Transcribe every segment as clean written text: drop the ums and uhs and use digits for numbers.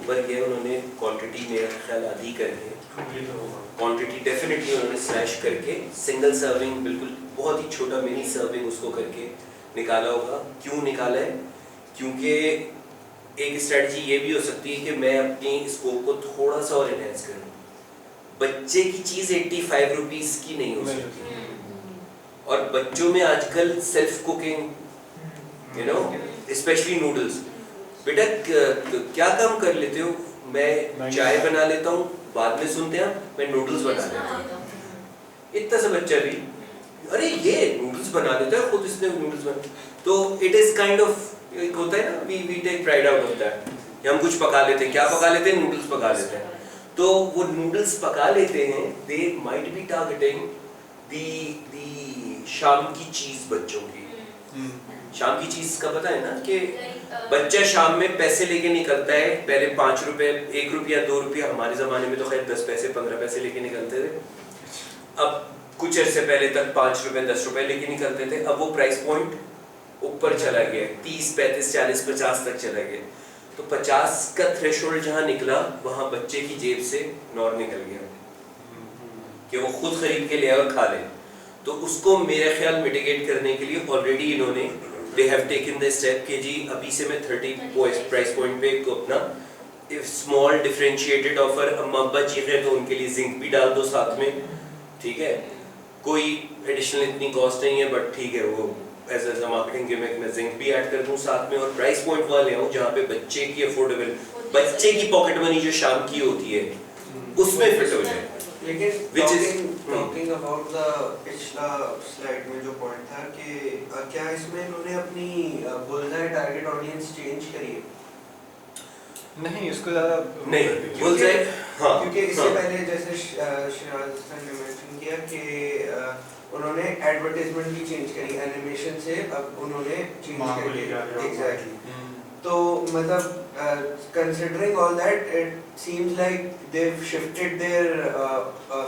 ऊपर गया, उन्होंने क्वांटिटी मेरा ख्याल आधी करके, क्वांटिटी डेफिनेटली उन्होंने स्लैश करके सिंगल सर्विंग, बिल्कुल बहुत ही छोटा मिनी सर्विंग उसको करके निकाला होगा। क्यों निकाला है? क्योंकि एक स्ट्रेटजी ये भी हो सकती है कि मैं अपनी स्कोप को थोड़ा सा और एनहेंस करूँ। बच्चे की चीज़ 85 रुपीज़ की नहीं हो सकती, और बच्चों में आजकल self cooking, you know, specially noodles, बेटा क्या काम कर लेते हो? मैं चाय बना लेता हूँ, बाद में सुनते हैं मैं नूडल्स बना लेता हूँ। इतना सा बच्चा भी, अरे ये नूडल्स बना लेता है, खुद इसने नूडल्स बना, तो इट इज काइंड ऑफ, एक होता है ना, वी टेक प्राइड आउट होता है कि हम कुछ पका लेते हैं। क्या पका लेते हैं? नूडल्स पका लेते हैं। तो वो नूडल्स पका लेते हैं, दे माइट बी टारगेटिंग दी शाम की चीज बच्चों की। शाम की चीज का पता है ना कि बच्चा शाम में पैसे लेके निकलता है, पहले 5 रुपए, 1 रुपया, 2 रुपया, हमारे जमाने में तो खैर 10 पैसे 15 पैसे लेके निकलते थे। अब कुछ अर्से पहले तक 5 रुपए 10 रुपए लेके निकलते थे। अब वो प्राइस पॉइंट ऊपर चला गया, 30 35 40 50 तक चला गया। तो 50 का थ्रेशोल्ड जहां निकला, वहां बच्चे की जेब से नॉर निकल गया कि वो खुद खरीद के ले आए और खा ले। तो उसको मेरे ख्याल मिटिगेट करने के लिए ऑलरेडी इन्होंने they have taken the step कि जी अभी से मैं 30 प्राइस पॉइंट पे को अपना स्मॉल डिफरेंशिएटेड ऑफर, अम्मा अब्बा चीखे तो उनके लिए जिंक भी डाल दो साथ में, ठीक है, कोई एडिशनल इतनी कॉस्ट नहीं है, बट ठीक है, वो एज अ मार्केटिंग गिमिक में जिंक भी ऐड कर दूं साथ में, और प्राइस पॉइंट वाले आऊं जहाँ पे बच्चे की अफोर्डेबल, बच्चे की पॉकेट मनी जो शाम की होती है उसमें फिट हो जाए। लेकिन टॉकिंग अबाउट द पिछला स्लाइड में जो पॉइंट था कि क्या इसमें इन्होंने अपनी बुलजाई टारगेट ऑडियंस चेंज करी है? नहीं, इसको ज़्यादा नहीं, बुलजाई, हाँ, क्योंकि इससे पहले जैसे शिराज सर ने मेंशन किया कि उन्होंने एडवर्टाइजमेंट भी चेंज करी, एनिमेशन से अब उन्होंने चेंज करी, एग्जैक्टली। तो मतलब considering all that, it seems like they've shifted their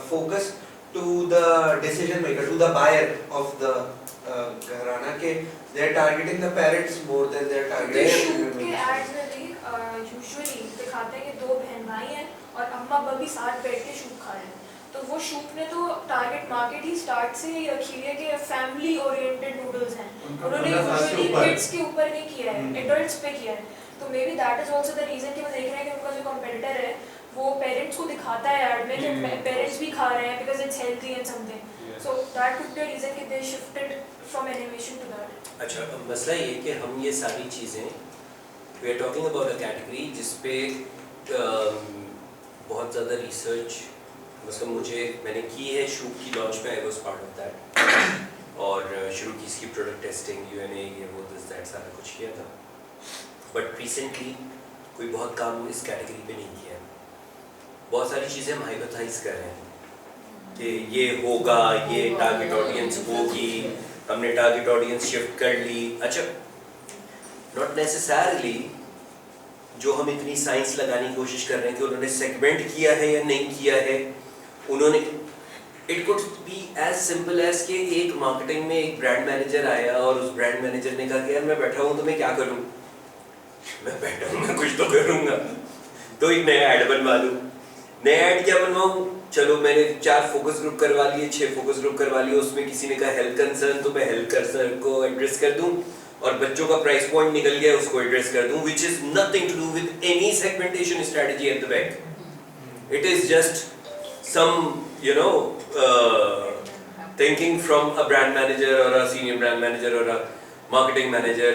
focus to the decision maker, to the buyer of the gharana, के they're targeting the parents more than they're targeting के ads में भी usually दिखाते हैं कि 2 बहन भाई हैं और अम्मा अब्बा भी साथ बैठ के शूप खा रहे हैं। तो वो शूप ने तो टारगेट मार्केट ही स्टार्ट से ही रखी है कि फैमिली ओरिएंटेड नूडल्स हैं, उन्होंने यूजुअली किड्स के ऊपर नहीं किया है, एडल्ट्स पे किया है। तो maybe that is also the reason कि वो देख रहे हैं कि उनका जो कंपेटिटर है वो पेरेंट्स को दिखाता है ऐड में कि पेरेंट्स भी खा रहे हैं because it's healthy and something, so that could be a reason कि they shifted from animation to that. अच्छा, अब मसला ये कि हम ये सारी चीज़ें, we are talking about a category जिस पे बहुत ज़्यादा रिसर्च मतलब मैंने की है। शूप की लॉन्च में I was part of that, और शुरू की इसकी प्रोडक्ट टेस्टिंग, यूएनए, ये वो दिस दैट सारा कुछ किया था। बट रिसेंटली कोई बहुत काम इस कैटेगरी पे नहीं किया है। बहुत सारी चीज़ें हम हाइपोथेसाइज कर रहे हैं कि ये होगा, ये टारगेट ऑडियंस होगी, हमने टारगेट ऑडियंस शिफ्ट कर ली। अच्छा, नॉट नेसेसरली जो हम इतनी साइंस लगाने की कोशिश कर रहे हैं कि उन्होंने सेगमेंट किया है या नहीं किया है, उन्होंने, it could be as simple as कि एक मार्केटिंग में एक ब्रांड मैनेजर आया और उस ब्रांड मैनेजर ने कहा कि यार मैं बैठा हूँ तो मैं क्या करूँ, मैं बैठा हूँ, मैं कुछ तो करूँगा, तो एक नया ऐड बनवा लूँ। नया ऐड क्या बनवाऊँ? चलो मैंने 4 फोकस ग्रुप करवा लिए, 6 फोकस ग्रुप करवा लिए, उसमें किसी ने कहा हेल्थ कंसर्न, तो मैं हेल्थ कंसर्न को एड्रेस कर दूँ, और बच्चों का प्राइस पॉइंट निकल गया उसको एड्रेस कर दूँ, which is nothing to do with any segmentation strategy at the back. It is just some, you know, thinking from a brand manager or a senior brand manager or a marketing manager,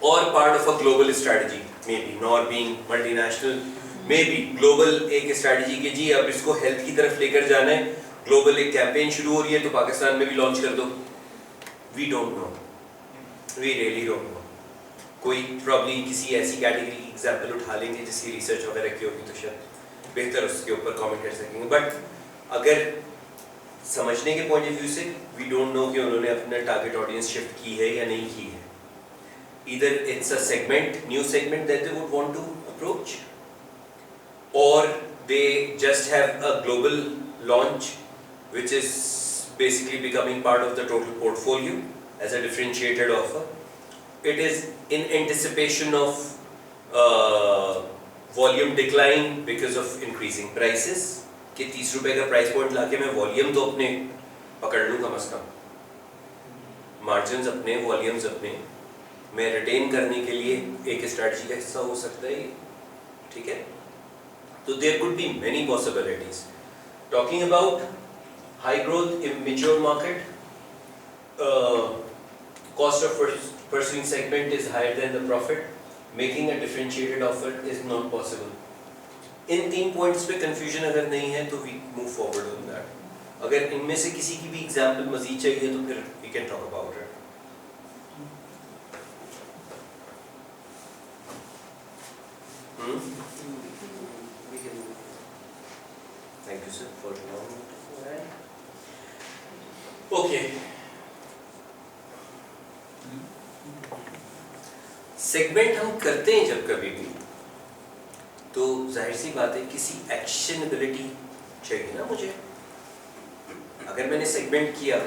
or part of a global strategy, maybe not being multinational, maybe global एक strategy के जी अब इसको health की तरफ लेकर जाना है, global एक campaign शुरू हो रही है तो पाकिस्तान में भी launch कर दो। We don't know, we really don't know। कोई probably किसी ऐसी category की example उठा लेंगे जिसकी research वगैरह की होगी तो शायद बेहतर उसके ऊपर comment कर सकेंगे। But अगर समझने के point of view से we don't know कि उन्होंने अपना target audience shift की है या नहीं की है। Either it's a segment, new segment that they would want to approach, or they just have a global launch which is basically becoming part of the total portfolio as a differentiated offer. It is in anticipation of volume decline because of increasing prices कि 30 रुपए का price point लाके मैं volume तो अपने पकड़ लूँ कम से कम, मार्जिन्स अपने, वॉल्यूम्स अपने मैं रिटेन करने के लिए एक स्ट्रैटेजी का हिस्सा हो सकता है ये, ठीक है। तो there could be many possibilities. Talking about high growth in mature market, cost of pursuing segment is higher than the profit, making a differentiated offer is not possible. इन 3 पॉइंट्स पे कंफ्यूजन अगर नहीं है तो we move forward on that. अगर इनमें से किसी की भी एग्जांपल मजीद चाहिए तो फिर we can talk about it. Thank you sir for okay. Segment हम करते हैं जब कभी भी तो जाहिर सी बात है किसी एक्शनेबिलिटी चाहिए ना मुझे। अगर मैंने सेगमेंट किया,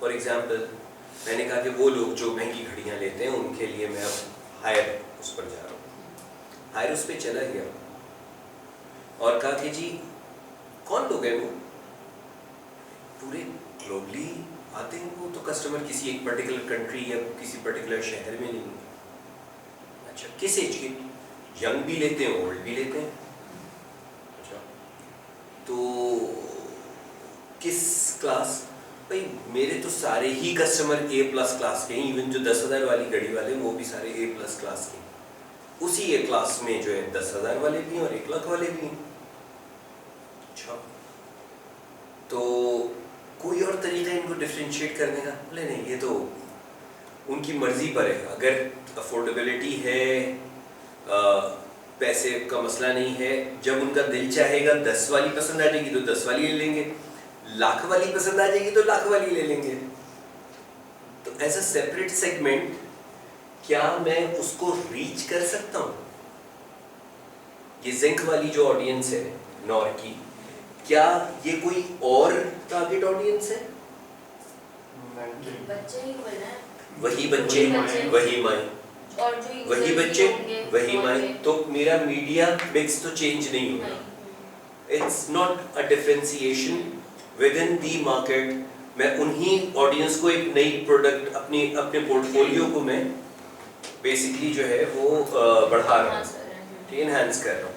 फॉर एग्जांपल मैंने कहा कि वो लोग जो महंगी घड़ियां लेते हैं उनके लिए मैं अब हायर उस पर जा रहा हूँ, हायर उस पर चला गया और कहा कि जी कौन लोग हैं वो, पूरे ग्लोबली आते हैं वो, तो कस्टमर किसी एक पर्टिकुलर कंट्री या किसी पर्टिकुलर शहर में नहीं। अच्छा किस एज के, यंग भी लेते हैं ओल्ड भी लेते हैं। अच्छा तो किस क्लास, भाई मेरे तो सारे ही कस्टमर A+ क्लास के हैं, इवन जो 10,000 वाली घड़ी वाले वो भी सारे A+ क्लास के, उसी A क्लास में जो है 10,000 वाले भी हैं और 1 लाख वाले भी हैं। अच्छा तो कोई और तरीका इनको डिफरेंशिएट करने का? बोले नहीं, ये तो उनकी मर्जी पर है। अगर अफोर्डेबिलिटी है, पैसे का मसला नहीं है, जब उनका दिल चाहेगा 10 वाली पसंद आ जाएगी तो 10 वाली ले लेंगे, लाख वाली पसंद आ जाएगी तो लाख वाली ले लेंगे। तो एज अ सेपरेट सेगमेंट क्या मैं उसको रीच कर सकता हूँ? ये जिंक वाली जो ऑडियंस है नॉर की, क्या ये कोई और टारगेट ऑडियंस है? बच्चे ही बोल रहे हैं, वही बच्चे वही माँ, और जो वही बच्चे वही माँ, तो मेरा मीडिया मिक्स तो चेंज नहीं होगा। It's not a differentiation with in the market. मैं उन्हीं ऑडियंस को एक नई प्रोडक्ट अपने पोर्टफोलियो को मैं बेसिकली जो है वो बढ़ा रहा हूँ, एनहांस कर रहा हूँ।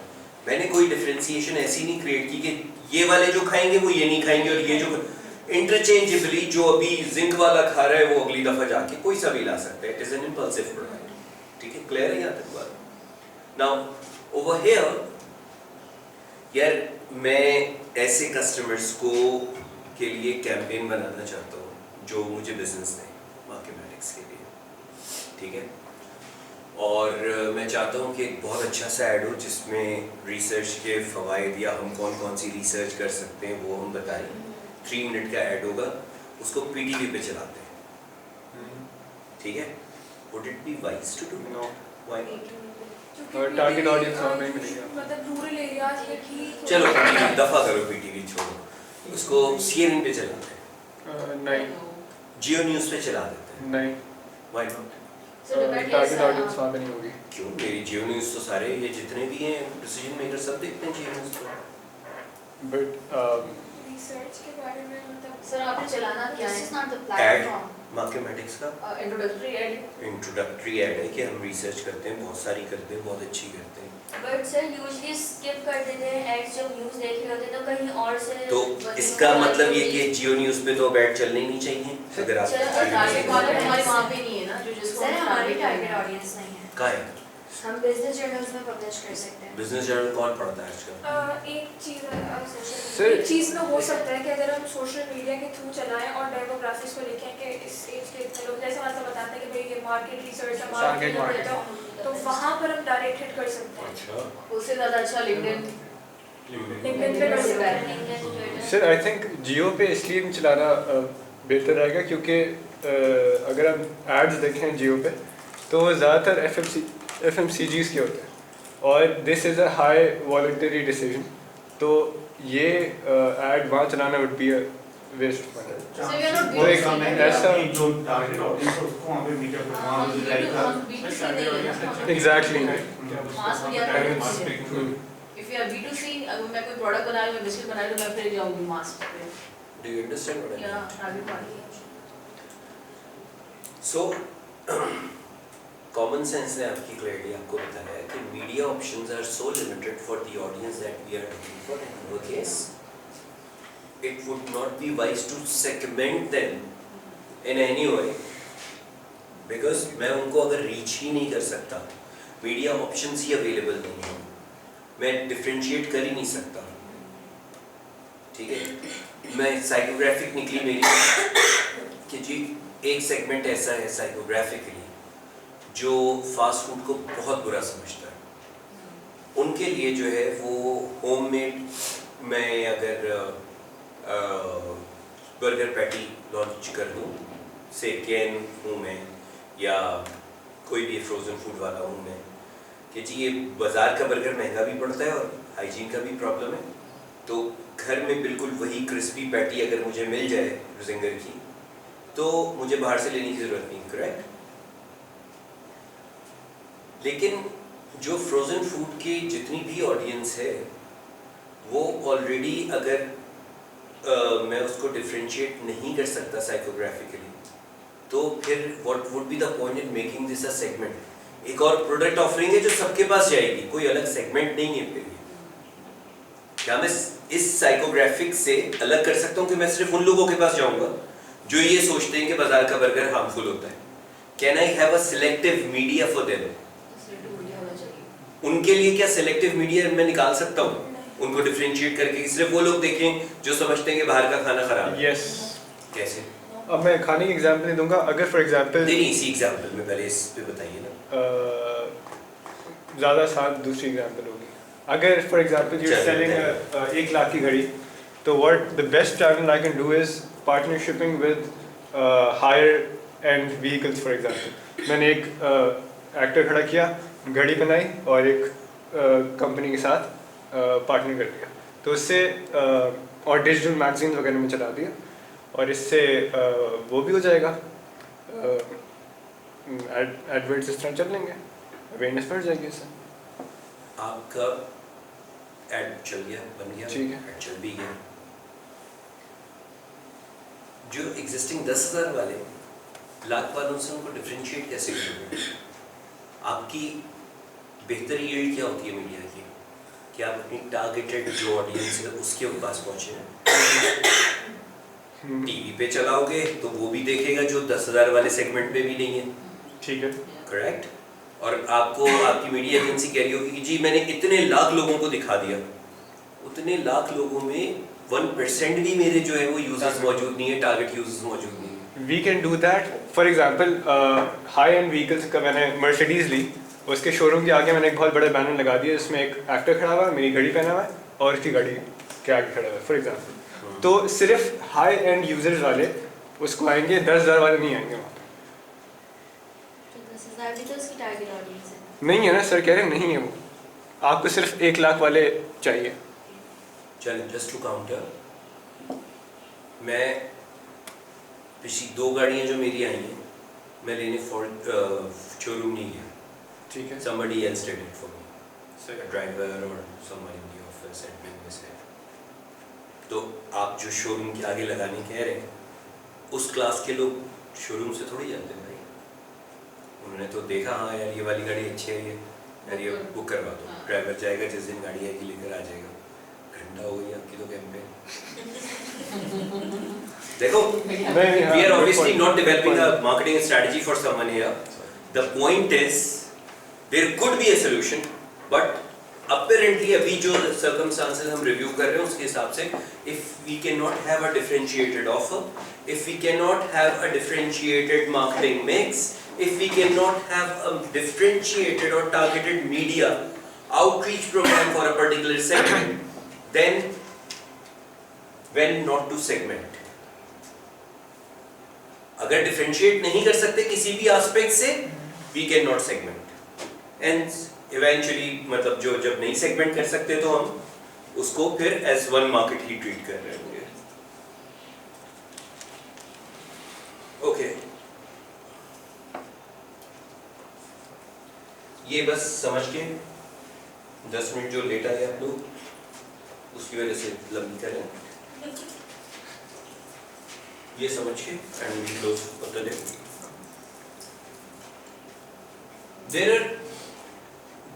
मैंने कोई डिफरेंशिएशन ऐसी नहीं क्रिएट की कि ये वाले जो खाएंगे वो ये नहीं खाएंगे और ये जो इंटरचेंजेबली जो अभी जिंक वाला खा रहा है वो अगली दफा जाके कोई सा भी ला सकता है। It is an impulsive product, ठीक है, क्लियर है यहाँ तक बात? नाउ ओवर हियर यार मैं ऐसे कस्टमर्स को के लिए कैंपेन बनाना चाहता हूँ जो मुझे बिजनेस दें मार्केमेटिक्स के लिए, ठीक है। और मैं चाहता हूँ कि एक बहुत अच्छा सा ऐड हो जिसमें रिसर्च के फ़वाइद या हम कौन कौन सी रिसर्च कर सकते हैं वो हम बताएं। 3 मिनट का ऐड होगा, उसको PTV पे चलाते हैं, ठीक है। Would it be wise to do? No, why? और टारगेट ऑडियंस हमें नहीं मिलेगा। मतलब रूरल एरियाज में ठीक, चलो दफ़ा करो, PTV छोड़ो, उसको CNN पे चलाते हैं, नहीं, जियो न्यूज़ पे चला देते हैं। नहीं, व्हाई नॉट? टारगेट ऑडियंस वहाँ पे नहीं होगी। क्यों? मेरी जियो न्यूज़ तो सारे ये जितने भी हैं डिसीजन मेकर सब देखते हैं जियो न्यूज़ को। बट रिसर्च के बारे में मतलब सर आपने चलाना क्या है? This is not the add platform. मार्केमेटिक्स का इंट्रोडक्टरी एड। इंट्रोडक्टरी ऐड है कि हम रिसर्च करते हैं, बहुत सारी करते हैं, बहुत अच्छी करते हैं। But sir, usually skip कर देते हैं ads जब news देख रहे होते हैं तो कहीं और से तो इसका मतलब ये कि जियो न्यूज़ पे तो ऐड चलने ही नहीं चाहिए। अगर आप चलो, और टारगेट ऑडियंस हमारे वहाँ पे नहीं है ना, जो जिसको सर हम हमारी target टारगेट करना है। ऑडियंस नहीं है। कहाँ है? हम बिजनेस जर्नल्स में पब्लिश कर सकते हैं। बिजनेस जर्नल कौन पढ़ता है आजकल? एक Sir- चीज़ में हो सकता है कि अगर हम सोशल मीडिया के थ्रू चलाएं और डेमोग्राफिक्स को लिखें कि इस एज के इतने लोग, जैसे मतलब बताते हैं कि भाई ये मार्केट रिसर्च है, Target मार्केट market। तो वहाँ पर हम डायरेक्ट हिट कर सकते हैं। अच्छा, उससे ज़्यादा अच्छा लिंक्डइन लिंक्डइन पे कर सकते हैं। सर आई थिंक जियो पे इसलिए नहीं चलाना बेहतर रहेगा क्योंकि अगर हम एड्स देखें जियो पे तो वो ज़्यादातर FMCGs के होते हैं और this is a high voluntary decision, तो ये ऐड वहाँ चलाना would be a waste of money. So we are not वो एक doing ऐसा जो टारगेट ऑडियंस है उसको वहाँ पे मीटअप हाँ, वहाँ पे लाइक B2C नहीं है ना। एग्जैक्टली मास मीडिया का इफ यू आर B2C, अगर मैं कोई प्रोडक्ट बना रही हूँ, बिस्किट बना रही हूँ, मैं फिर जाऊंगी मास पे। Do you understand what I या मीन? आगे बढ़िए। सो कॉमन सेंस ने आपकी क्लियरली आपको बताया कि media options are so limited for the audience that we are looking for in our case it would not be wise to segment them in any way because मैं उनको अगर reach ही नहीं कर सकता, मीडिया ऑप्शंस ही available नहीं है, मैं differentiate कर ही नहीं सकता, ठीक है। मैं साइकोग्राफिक निकली मेरी कि जी एक सेगमेंट ऐसा है साइकोग्राफिकली जो फास्ट फूड को बहुत बुरा समझता है। उनके लिए जो है वो होममेड, मैं अगर बर्गर पैटी लॉन्च कर दूँ, से कैन हूँ मैं या कोई भी फ्रोज़न फूड वाला हूँ मैं, कि जी ये बाज़ार का बर्गर महंगा भी पड़ता है और हाइजीन का भी प्रॉब्लम है, तो घर में बिल्कुल वही क्रिस्पी पैटी अगर मुझे मिल जाए जिंगर की, तो मुझे बाहर से लेने की ज़रूरत नहीं, करेक्ट। लेकिन जो फ्रोज़न फूड की जितनी भी ऑडियंस है वो ऑलरेडी अगर मैं उसको डिफरेंशिएट नहीं कर सकता साइकोग्राफिकली, तो फिर what would be the point in making this a segment. एक और प्रोडक्ट ऑफरिंग है जो सबके पास जाएगी, कोई अलग सेगमेंट नहीं है। फिर क्या मैं इस साइकोग्राफिक से अलग कर सकता हूँ कि मैं सिर्फ उन लोगों के पास जाऊंगा जो ये सोचते हैं कि बाजार का बर्गर हार्मफुल होता है? Can I have a selective media for them? उनके लिए क्या सिलेक्टिव मीडिया मैं निकाल सकता हूँ उनको डिफरेंशिएट करके कि सिर्फ वो लोग देखें जो समझते हैं कि बाहर का खाना खराब है? यस। कैसे? अब मैं खाने की एग्जांपल दूंगा। अगर फॉर एग्जांपल नहीं, इसी एग्जांपल में पहले इस पे बताइए ना। ज़्यादा साथ दूसरी एग्जांपल होगी। अगर for example you are selling 1 lakh की घड़ी, तो what the best channel I can do is partnershiping with hire and vehicles. For example मैंने एक एक्टर खड़ा किया, घड़ी बनाई और एक कंपनी के साथ पार्टनर कर दिया, तो उससे और डिजिटल मैगजीन वगैरह में चला दिया, और इससे वो भी हो जाएगा, एडवर्ट्स इस तरह चल लेंगे, अवेयरनेस बढ़ जाएगी इससे। आपका एड चल गया, बन गया, ठीक है, एड चल भी गया। जो एग्जिस्टिंग 10,000 वाले लाख वालों से उनको डिफरेंशिएट कैसे करोगे? आपकी बेहतर यील्ड क्या होती है मीडिया की कि आप अपनी टारगेटेड जो ऑडियंस है उसके पास पहुंचे। टीवी पे चलाओगे तो वो भी देखेगा जो 10,000 वाले सेगमेंट पे भी नहीं है, ठीक है, करेक्ट। और आपको आपकी मीडिया एजेंसी कह रही होगी कि जी मैंने इतने लाख लोगों को दिखा दिया, उतने लाख लोगों में 1% भी मेरे जो है वो यूजर्स मौजूद नहीं है, टारगेट यूजर्स मौजूद नहीं है। We can do that. For example high end vehicles का मैंने मर्सिडीज़ ली, उसके शोरूम के आगे मैंने एक बहुत बड़ा बैनर लगा दिया, इसमें एक एक्टर खड़ा हुआ है, मेरी घड़ी पहना हुआ है और उसकी घड़ी के आगे खड़ा हुआ है फॉर एग्जांपल। तो सिर्फ हाई एंड यूजर्स वाले उसको आएंगे, 10,000 वाले नहीं आएंगे वहाँ पे। तो 10,000 भी तो उसकी टारगेट ऑडियंस है। नहीं है ना सर, कह रहे हैं नहीं है वो, आपको सिर्फ 1 लाख वाले चाहिए। चल जस्ट टू काउंटर, मैं पिछली 2 गाड़ियाँ जो मेरी आई हैं मैं लेने शोरूम नहीं गया, ठीक है, somebody else did it for me, a driver or someone in the office and doing this है। तो आप जो शोरूम के आगे लगाने कह रहे हैं, उस क्लास के लोग शोरूम से थोड़ी जाते हैं भाई, उन्होंने तो देखा हाँ यार ये वाली गाड़ी अच्छी है, यार ये बुक करवा दो, ड्राइवर जाएगा जिस दिन गाड़ी आएगी लेकर आ जाएगा, घंटा हो गई आपकी तो कैंपेन। देखो, we are obviously not developing a marketing strategy for someone here. The point is, there could be a solution, but apparently अभी जो circumstances हम review कर रहे हैं उसके हिसाब से, if we cannot have a differentiated offer, if we cannot have a differentiated marketing mix, if we cannot have a differentiated or targeted media outreach program for a particular segment, then when not to segment. अगर differentiate नहीं कर सकते किसी भी aspect से, we can not segment, and eventually मतलब जो जब नहीं सेगमेंट कर सकते तो हम उसको फिर एज वन मार्केट ही ट्रीट कर रहे होंगे। ओके, ये बस समझ के 10 मिनट जो लेट आए आप लोग उसकी वजह से लंबी करें, ये समझ के and we close for the day. There are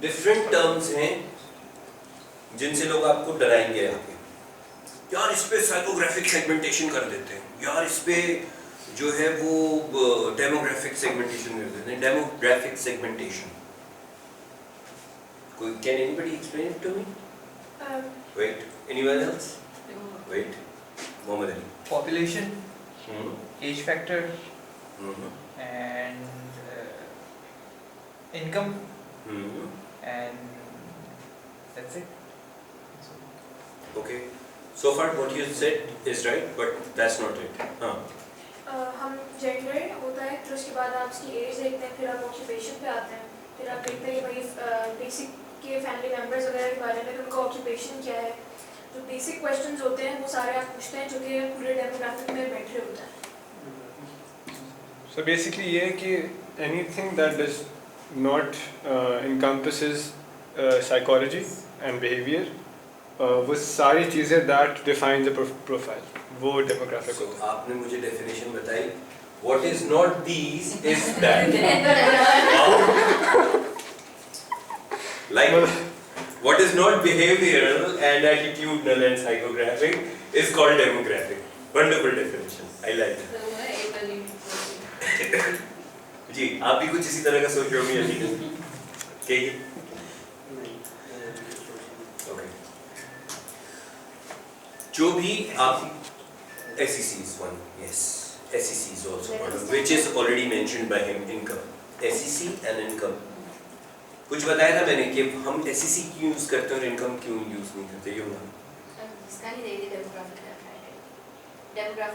different terms हैं जिनसे लोग आपको डराएंगे आगे, यार इस पे साइकोग्राफिक सेगमेंटेशन कर देते हैं, यार इस पे जो है वो डेमोग्राफिक सेगमेंटेशन कर देते हैं। डेमोग्राफिक सेगमेंटेशन, कोई can anybody explain it to me? Wait, anyone else? Wait, Mohammad Ali. Population, age factor, hmm and income, and that's it. Okay, so far what you said is right, but that's not it. हाँ, हम gender होता है, फिर उसके बाद आप उसकी as देखते हैं, फिर आप ऑक्यूपेशन पे आते हैं, फिर आप देखते हैं कि भाई बेसिक के फैमिली मेम्बर्स वगैरह के बारे में कि उनका ऑक्यूपेशन क्या है। जो बेसिक क्वेश्चंस होते हैं वो सारे आप पूछते हैं जो कि पूरे डेमोग्राफिक में बैठे होते हैं। So basically ये है कि anything that does not encompasses psychology and behavior, वो सारी चीज़ें that define the profile, वो demographic so होता है। आपने मुझे definition बताई, what is not these is that. Like what is not behavioral and attitudinal and psychographic is called demographic. Wonderful definition. I like it. तो मैं एक बार repeat जी, आप भी कुछ इसी तरह का सोच रहे होंगे अभी? कहिए। Okay. जो भी आप SEC is one, yes. SEC is also one, which is already mentioned by him. Income, SEC and income. कुछ बताया था मैंने कि हम SEC क्यों यूज करते हैं और इनकम क्यों यूज नहीं करते, ये ना? इसका नहीं दे डेमोग्राफिक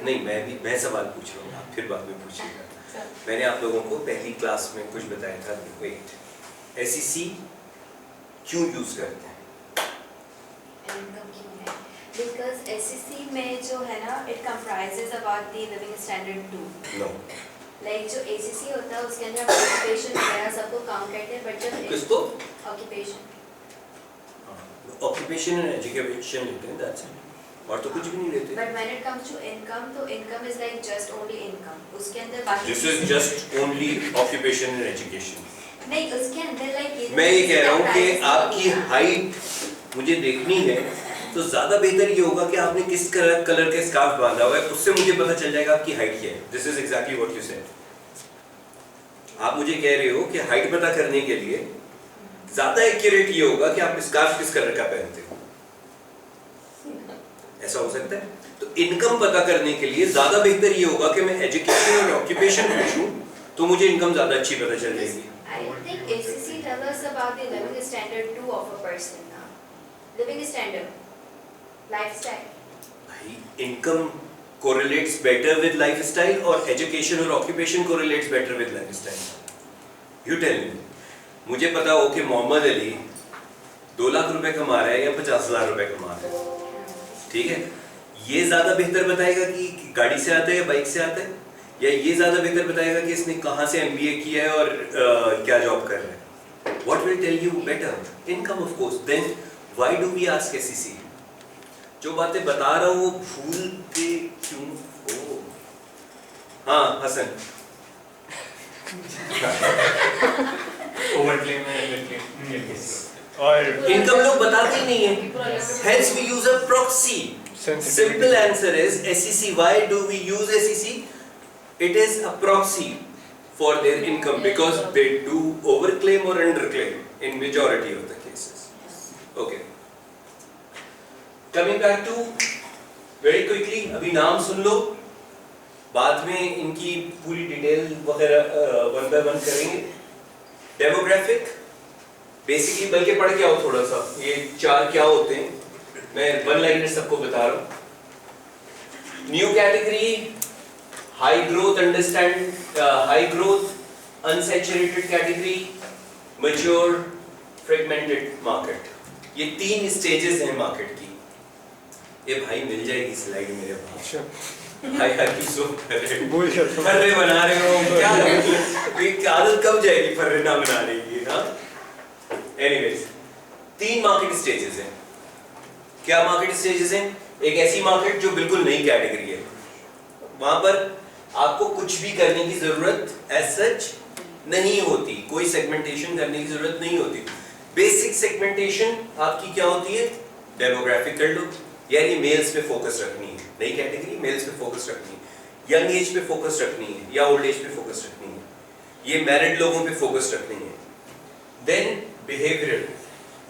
नहीं, मैं सवाल पूछ रहा हूँ, आप फिर बाद में पूछिएगा। मैंने आप लोगों को पहली क्लास में कुछ बताया था, वेट, SEC क्यों यूज करते हैं? इनकम क्यों है? बिकॉज SEC में जो है ना, it comprises about the living standard to. No, like जो ACC होता है उसके अंदर ऑक्यूपेशन वगैरह सबको काउंट करते हैं, बट जब किसको? ऑक्यूपेशन ऑक्यूपेशन एंड एजुकेशन लेते हैं, दैट्स इट, और तो कुछ भी नहीं लेते। But when it comes to income, तो income is like just only income, उसके अंदर बाकी this is just only occupation and education. नहीं, उसके अंदर लाइक मैं ये कह रहा हूँ कि आपकी हाइट मुझे देखनी है, तो ज्यादा बेहतर ये होगा कि आपने किस कलर के स्कार्फ बांधा हुआ है, उससे मुझे पता चल जाएगा आपकी हाइट क्या है। This is exactly what you said. आप मुझे कह रहे हो कि हाइट पता करने के लिए ज्यादा एक्यूरेट ये होगा कि आप स्कार्फ किस कलर का पहनते हो, ऐसा हो सकता है। तो इनकम पता करने के लिए ज्यादा बेहतर ये होगा कि मैं एजुकेशन और ऑक्यूपेशन पूछूं, तो मुझे इनकम ज्यादा अच्छी पता चल जाएगी। I think ACC tells us about the living standard too of a person now. Living standard, lifestyle. भाई, income correlates better with lifestyle और education और occupation correlates better with lifestyle? You tell me. मुझे पता हो कि मोहम्मद अली 2 लाख रुपए कमा रहा है या 50,000 रुपए कमा रहा है, ठीक है? ये ज्यादा बेहतर बताएगा कि गाड़ी से आता है या बाइक से आता है, या ये ज्यादा बेहतर बताएगा कि इसने कहाँ से MBA किया है और क्या जॉब कर रहा है? What will tell you better? Income, of course. Then why do we ask SEC? जो बातें बता रहा हूँ वो भूल के क्यों हो? हाँ हसन, ओवरक्लेम है, अंडरक्लेम। और इनकम लोग बताते ही नहीं है, hence we use a proxy. Simple answer is SEC. Why do we use SEC? It is a proxy for their income because they do overclaim or underclaim in majority of the cases. Okay. Coming back to very quickly, अभी नाम सुन लो, बाद में इनकी पूरी detail वगैरह one by one करेंगे। Demographic basically, बल्कि पढ़ के आओ थोड़ा सा, ये 4 क्या होते हैं, मैं वन लाइनर सबको बता रहा हूँ। New category, high growth, understand high growth, unsaturated category, mature, fragmented market. ये 3 स्टेजेस हैं मार्केट की। ये भाई मिल जाएगी स्लाइड मेरे पास। हाय हैप्पी सो भूल गया फर्रे बना रहे हो क्या? ये आदत कब जाएगी फर्रे ना बनाने की? हाँ, एनीवेज 3 मार्केट स्टेजेस हैं। क्या मार्केट स्टेजेस हैं? एक ऐसी मार्केट जो बिल्कुल नई कैटेगरी है, वहां पर आपको कुछ भी करने की जरूरत एज सच नहीं होती, कोई सेगमेंटेशन करने की जरूरत नहीं होती। बेसिक सेगमेंटेशन आपकी क्या होती है? डेमोग्राफिक कर लो, यानी मेल्स पे फोकस रखनी है, नई कैटेगरी मेल्स पे फोकस रखनी है, यंग एज पे फोकस रखनी है या ओल्ड एज पे फोकस रखनी है, ये मैरिड लोगों पे फोकस रखनी है। देन बिहेवियरल,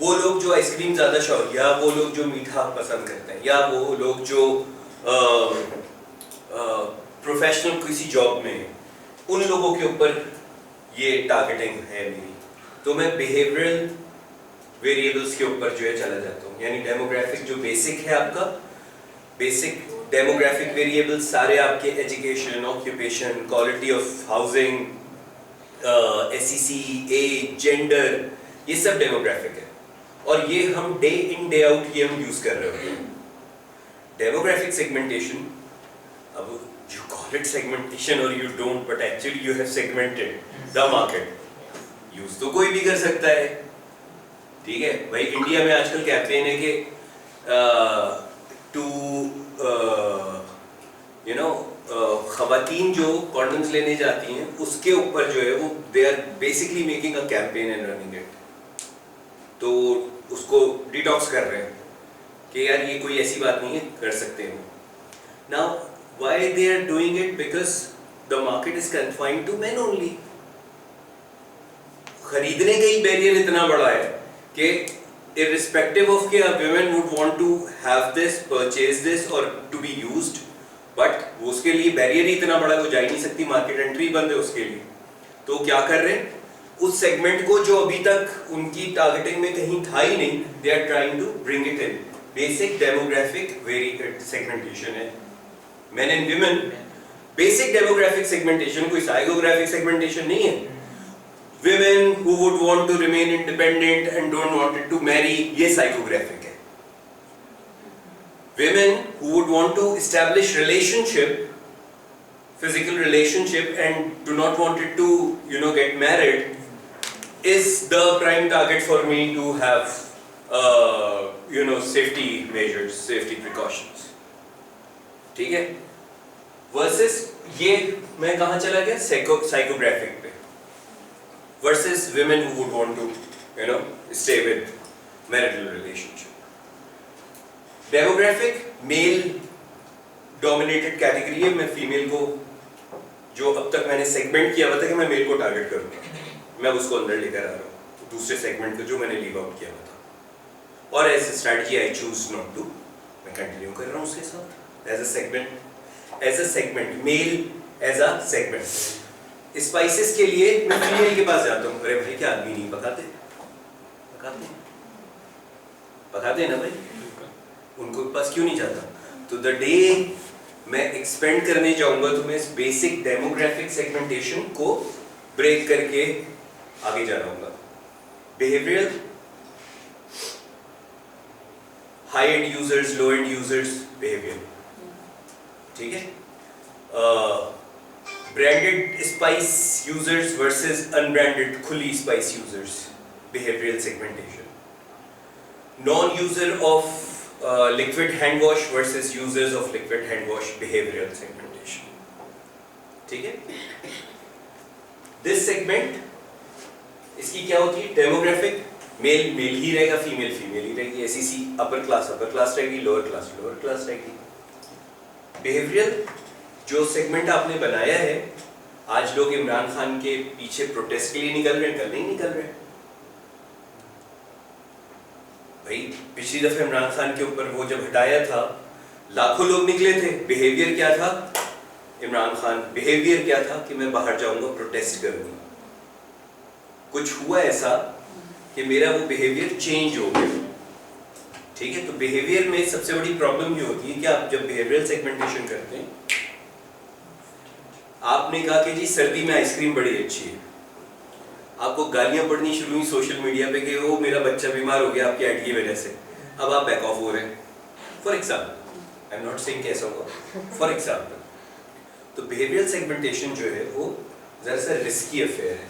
वो लोग जो आइसक्रीम ज्यादा शौक, या वो लोग जो मीठा पसंद करते हैं, या वो लोग जो प्रोफेशनल किसी जॉब में है, उन लोगों के ऊपर ये टारगेटिंग है मेरी। तो मैं बिहेवियरल वेरिएबल्स के ऊपर जो है चला जाता हूँ, यानी डेमोग्राफिक जो बेसिक है आपका, बेसिक डेमोग्राफिक वेरिएबल्स सारे आपके education, occupation, quality of housing, SEC, age, gender, ये सब डेमोग्राफिक है। और ये हम डे इन डे आउट ये हम यूज कर रहे होते हैं। डेमोग्राफिक सेगमेंटेशन, अब you call it segmentation or you don't, but actually you have segmented the market. Use तो कोई भी कर सकता है, ठीक है भाई। इंडिया में आजकल कैंपेन है कि टू यू नो खवातीन जो कॉन्डम्स लेने जाती हैं उसके ऊपर जो है वो they are basically making a campaign and running it. तो उसको डिटॉक्स कर रहे हैं कि यार ये कोई ऐसी बात नहीं है, कर सकते हो। Now why they are doing it? Because the market is confined to men only. खरीदने का ही बैरियर इतना बड़ा है कि irrespective of कि women would want to have this, purchase this or to be used, but वो उसके लिए बैरियर ही इतना बड़ा, वो जा ही नहीं सकती, मार्केट एंट्री बंद है उसके लिए। तो क्या कर रहे हैं? उस सेगमेंट को जो अभी तक उनकी टारगेटिंग में कहीं था ही नहीं, they are trying to bring it in. Basic demographic segmentation है। Men and women, basic demographic segmentation, कोई psychographic segmentation नहीं है। Women who would want to remain independent and don't want to marry, ये psychographic है। Women who would want to establish relationship, physical relationship and do not want it to, you know, get married, is the prime target for me to have, you know, safety measures, safety precautions। ठीक है? Versus ये मैं कहाँ चला गया? Psychographic पे। Versus women who would want to, you know, stay with marital relationship. Demographic male dominated category है। मैं फीमेल को, जो अब तक मैंने सेगमेंट किया हुआ था कि मैं मेल को टारगेट करूँगा, मैं उसको अंदर लेकर आ रहा हूँ दूसरे सेगमेंट को जो मैंने लीव आउट किया हुआ था। और as a strategy I choose not to, मैं कंटिन्यू कर रहा हूँ उसके साथ as a segment, male as a segment. Spices के लिए मैं फीमेल के पास जाता हूँ, अरे भाई क्या आदमी नहीं पकाते? पकाते ना भाई, उनको पास क्यों नहीं जाता? तो द डे मैं एक्सपेंड करने जाऊंगा तो मैं इस बेसिक डेमोग्राफिक सेगमेंटेशन को ब्रेक करके आगे जा रहा हूँ। Behavioural, high end users, low end users, behaviour, ठीक है। Branded spice users versus unbranded खुली spice users, behavioural segmentation. Non user of liquid hand wash versus users of liquid hand wash, behavioral segmentation, ठीक है। This segment, इसकी क्या होती है? Demographic, mail mail ही रहेगा, फीमेल फीमेल ही रहेगी, एसईसी अपर क्लास रहेगी, लोअर क्लास रहेगी। बिहेवियरल, जो सेगमेंट आपने बनाया है, आज लोग इमरान खान के पीछे प्रोटेस्ट के लिए निकल रहे हैं, कल नहीं निकल रहे हैं भाई। पिछली दफे इमरान खान के ऊपर वो जब हटाया था, लाखों लोग निकले थे। बिहेवियर क्या था? इमरान खान बिहेवियर क्या था कि मैं बाहर जाऊंगा, प्रोटेस्ट करूंगा। कुछ हुआ ऐसा कि मेरा वो बिहेवियर चेंज हो गया, ठीक है। तो बिहेवियर में सबसे बड़ी प्रॉब्लम ये होती है कि आप जब बिहेवियरल सेगमेंटेशन करते हैं, आपने कहा कि जी सर्दी में आइसक्रीम बड़ी अच्छी है, आपको गालियां पड़नी शुरू हुई सोशल मीडिया पे कि वो मेरा बच्चा बीमार हो गया आपकी ऐड की वजह से, अब आप बैक ऑफ हो रहे हैं। For example, I am not saying कैसा होगा, फॉर एग्जाम्पल। तो बिहेवियरल सेगमेंटेशन जो है वो जरा सा रिस्की अफेयर है।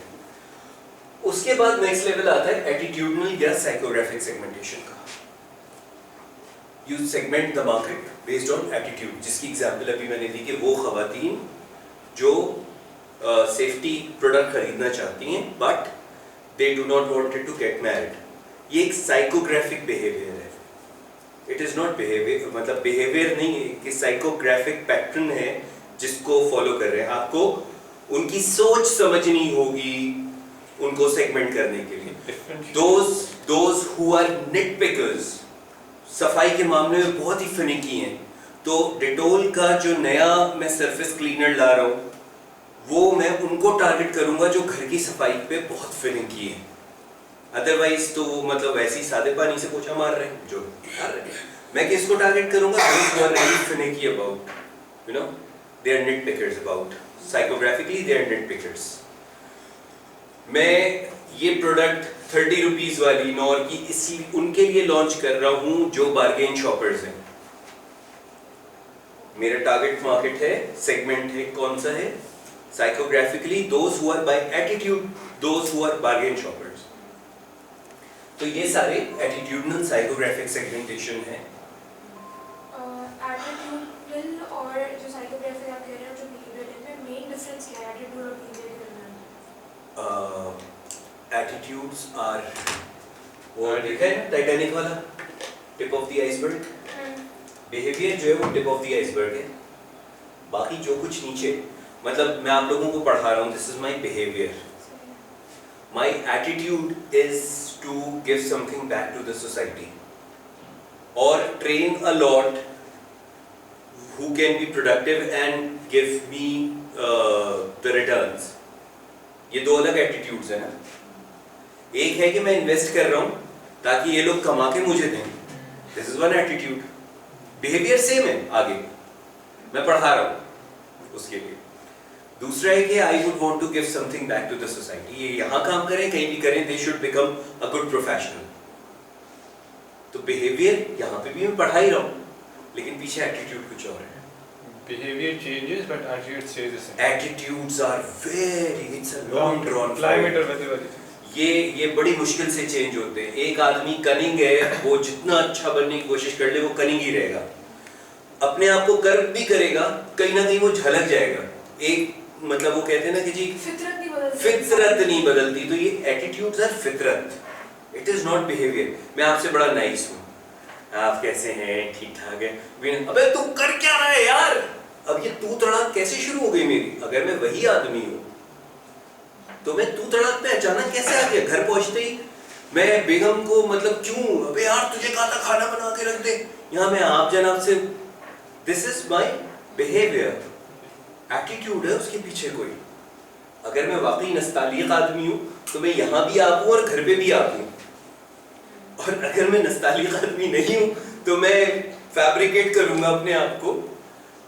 उसके बाद नेक्स्ट लेवल आता है एटीट्यूडनल या साइकोग्राफिक सेगमेंटेशन का। You segment the market based on attitude, जिसकी एग्जांपल अभी मैंने दी कि वो खवातीन जो सेफ्टी प्रोडक्ट खरीदना चाहती हैं but they do not wanted to get married, ये एक साइकोग्राफिक बिहेवियर है। इट इज नॉट बिहेवियर, मतलब बिहेवियर नहीं है कि साइकोग्राफिक पैटर्न है जिसको फॉलो कर रहे हैं। आपको उनकी सोच समझनी होगी उनको सेगमेंट करने के लिए। दोज हु आर निटपिकर्स, सफाई के मामले में बहुत ही फिनिकी हैं, तो डेटोल का जो नया मैं सरफेस क्लीनर ला रहा हूँ वो मैं उनको टारगेट करूंगा जो घर की सफाई पे बहुत फिनिकी है। अदरवाइज तो वो मतलब वैसे ही सादे पानी से पोछा मार रहे हैं जो मार रहे हैं। मैं किसको टारगेट करूंगा? those who are really finicky about, you know, they are nitpickers about, psychographically they are nitpickers। मैं ये प्रोडक्ट 30 रुपीज वाली नॉर की इसी उनके लिए लॉन्च कर रहा हूँ जो बार्गेन शॉपर्स हैं। मेरा टारगेट मार्केट है, सेगमेंट है, कौन सा है? Psychographically those who are buy attitude, those who are bargain shoppers. तो ये सारे एटीट्यूडनल साइकोग्राफिक सेगमेंटेशन है। एटीट्यूडल और जो साइकोग्राफिक आप कह रहे हैं जो बिहेवियर है, इनमें मेन डिफरेंस क्या है एटीट्यूड और बिहेवियर के दरमियान? एटीट्यूड्स आर, वो देखा है टाइटैनिक वाला tip of the iceberg. Behaviour जो है वो टिप ऑफ द आइसबर्ग है, बाकी जो कुछ नीचे, मतलब मैं आप लोगों को पढ़ा रहा हूँ, this is my behaviour. My attitude is to give something back to the society और train a lot who can be productive and give me the returns। ये दो अलग एटीट्यूड्स है ना। एक है कि मैं इन्वेस्ट कर रहा हूँ ताकि ये लोग कमा के मुझे दें, this is one attitude. Behaviour same है, आगे मैं पढ़ा रहा हूँ उसके लिए। दूसरा है कि I would want to give something back to the society. ये यहाँ काम करें कहीं भी करें, they should become a good professional. तो बिहेवियर यहाँ पे भी मैं पढ़ा ही रहा हूँ, लेकिन पीछे एटीट्यूड कुछ और है। Behavior changes but attitude stays the same। Attitudes are very, it's a long drawn climate और weather वाली चीज़। ये बड़ी मुश्किल से चेंज होते हैं। एक आदमी कनिंग है, वो जितना अच्छा बनने की कोशिश कर ले वो कनिंग ही रहेगा, अपने आप को कर्व भी करेगा, कहीं ना कहीं वो झलक जाएगा। एक मतलब वो कहते हैं ना कि जी फितरत नहीं बदलती, फितरत नहीं बदलती। तो ये एटीट्यूड्स आर फितरत, इट इज नॉट बिहेवियर। मैं आपसे बड़ा नाइस हूँ, आप कैसे हैं, ठीक ठाक है, अबे तू कर क्या रहा है यार। अब ये तू तड़ाक कैसे शुरू हो गई मेरी? अगर मैं वही आदमी हूँ तो मैं तू तड़ाक पे अचानक कैसे आ गया? घर पहुंचते ही मैं बेगम को मतलब क्यों, अबे यार तुझे कहा था खाना बना के रख दे, यहाँ मैं आप जनाब से, this is my behaviour. Attitude है उसके पीछे कोई। अगर मैं वाकई नस्तालिक आदमी हूँ तो मैं यहाँ भी आप हूँ और घर पे भी आप हूँ, और अगर मैं नस्तालिक आदमी नहीं हूँ तो मैं फैब्रिकेट करूंगा अपने आप को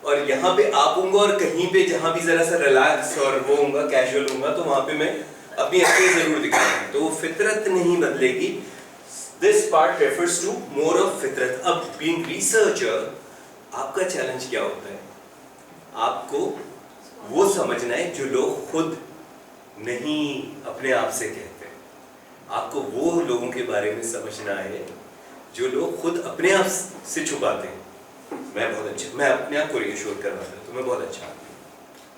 और यहाँ पे आऊंगा, और कहीं पे जहाँ भी जरा सा रिलैक्स और वो होऊंगा, कैजुअल होऊंगा, तो वहाँ पे मैं अपनी असली जरूर दिखाऊंगा। तो वो फितरत नहीं बदलेगी। This part refers to more of फितरत। अब बीइंग रिसर्चर आपका चैलेंज क्या होता है? आपको वो समझना है जो लोग खुद नहीं अपने आप से कहते हैं। आपको वो लोगों के बारे में समझना है जो लोग खुद अपने आप से छुपाते हैं। मैं बहुत अच्छा, मैं अपने आप को रिएश्योर करवाता हूँ तो मैं बहुत अच्छा आदमी हूँ,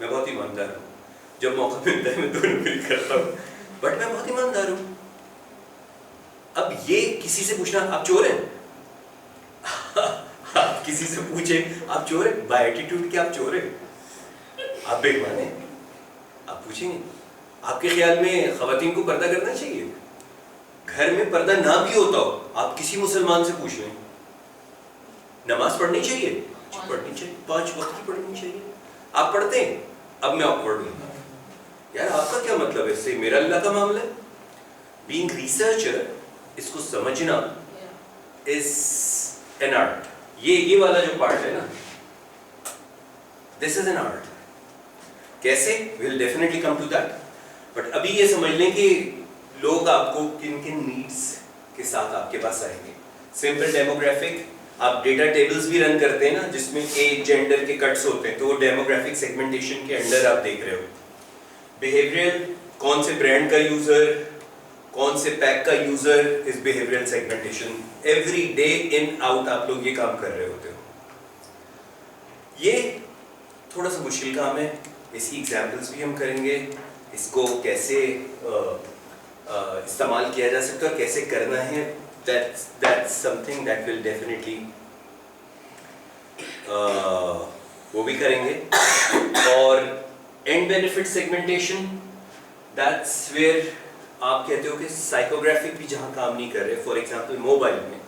मैं बहुत ईमानदार हूँ, जब मौका मिलता है मैं दोनों भी करता हूँ, बट मैं बहुत ईमानदार हूँ। अब ये किसी से पूछना आप चोर हैं आप किसी से पूछे आप चोर हैं, बाय एटीट्यूड क्या आप चोर हैं? आप बेईमान हैं? आप पूछेंगे? आपके ख्याल में खवातीन को पर्दा करना चाहिए? घर में पर्दा ना भी होता हो, आप किसी मुसलमान से पूछ लें, नमाज पढ़नी चाहिए? पढ़नी चाहिए, 5 वक्त की पढ़नी चाहिए। आप पढ़ते हैं? अब मैं ऑकवर्ड हूँ यार, आपका क्या मतलब है इससे? मेरा अल्लाह का मामला है। बीइंग रिसर्चर, इसको समझना इज एन आर्ट। ये वाला जो पार्ट है ना, दिस इज एन आर्ट। कैसे? Will definitely come to that, but अभी ये समझ लें कि लोग आपको किन किन नीड्स के साथ आपके पास आएंगे। सिंपल डेमोग्राफिक, आप डेटा टेबल्स भी रन करते हैं ना जिसमें एज जेंडर के कट्स होते हैं, तो वो डेमोग्राफिक सेगमेंटेशन के अंडर आप देख रहे हो। बिहेवियरल, कौन से ब्रांड का यूजर कौन से पैक का user is behavioural segmentation, every day in out आप लोग ये काम कर रहे होते हो। ये थोड़ा सा मुश्किल काम है, इसकी एग्जांपल्स भी हम करेंगे, इसको कैसे इस्तेमाल किया जा सकता है और कैसे करना है, that's something that will definitely वो भी करेंगे। और and benefit segmentation, that's where आप कहते हो कि साइकोग्राफिक भी जहाँ काम नहीं कर रहे, फॉर एग्जांपल मोबाइल में